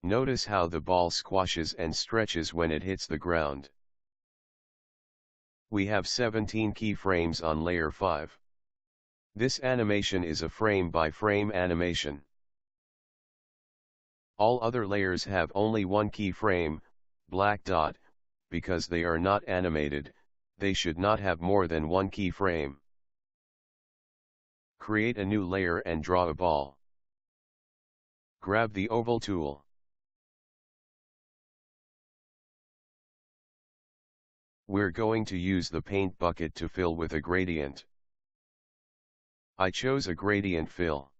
Notice how the ball squashes and stretches when it hits the ground. We have 17 keyframes on layer 5. This animation is a frame-by-frame animation. All other layers have only one keyframe, black dot, because they are not animated, they should not have more than one keyframe. Create a new layer and draw a ball. Grab the oval tool. We're going to use the paint bucket to fill with a gradient. I chose a gradient fill.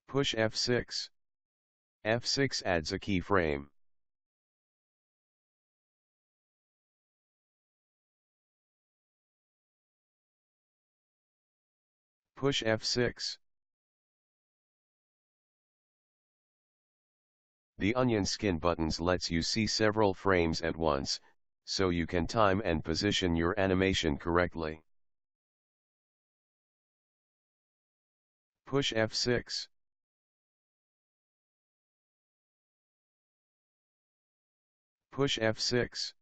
Push F6. F6 adds a keyframe. Push F6. The onion skin buttons lets you see several frames at once, so you can time and position your animation correctly. Push F6. Push F6.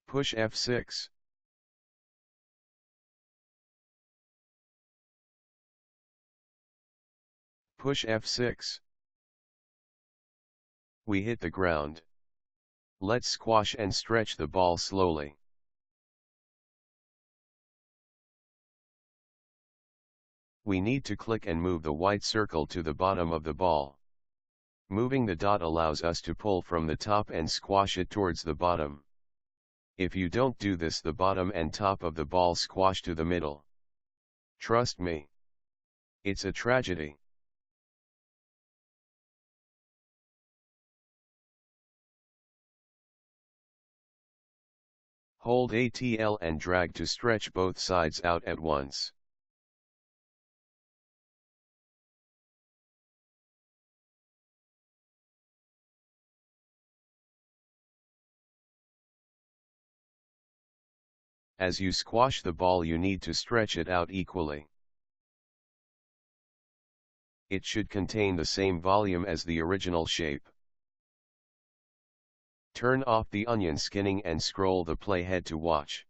Push F6. Push F6. We hit the ground. Let's squash and stretch the ball slowly. We need to click and move the white circle to the bottom of the ball. Moving the dot allows us to pull from the top and squash it towards the bottom. If you don't do this, the bottom and top of the ball squash to the middle. Trust me. It's a tragedy. Hold ATL and drag to stretch both sides out at once. As you squash the ball, you need to stretch it out equally. It should contain the same volume as the original shape. Turn off the onion skinning and scroll the playhead to watch.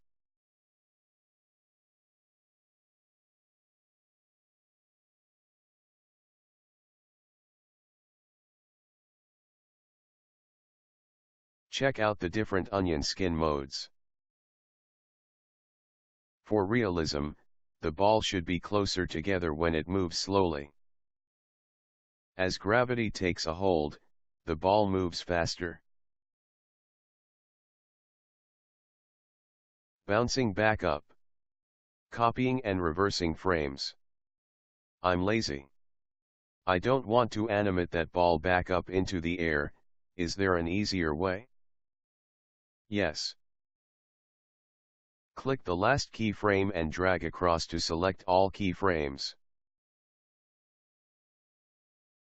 Check out the different onion skin modes. For realism, the ball should be closer together when it moves slowly. As gravity takes a hold, the ball moves faster. Bouncing back up. Copying and reversing frames. I'm lazy. I don't want to animate that ball back up into the air. Is there an easier way? Yes. Click the last keyframe and drag across to select all keyframes.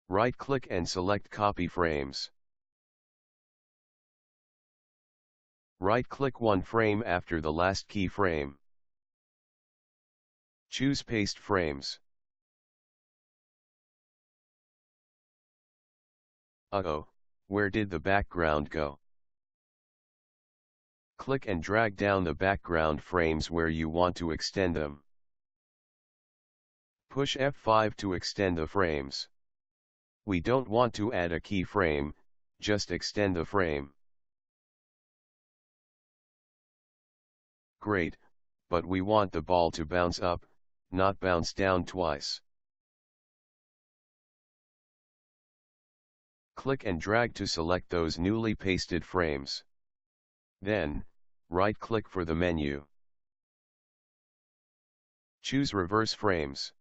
Right-click and select Copy Frames. Right-click one frame after the last keyframe. Choose Paste Frames. Uh-oh, where did the background go? Click and drag down the background frames where you want to extend them. Push F5 to extend the frames. We don't want to add a keyframe, just extend the frame. Great, but we want the ball to bounce up, not bounce down twice. Click and drag to select those newly pasted frames. Then, right-click for the menu. Choose Reverse Frames.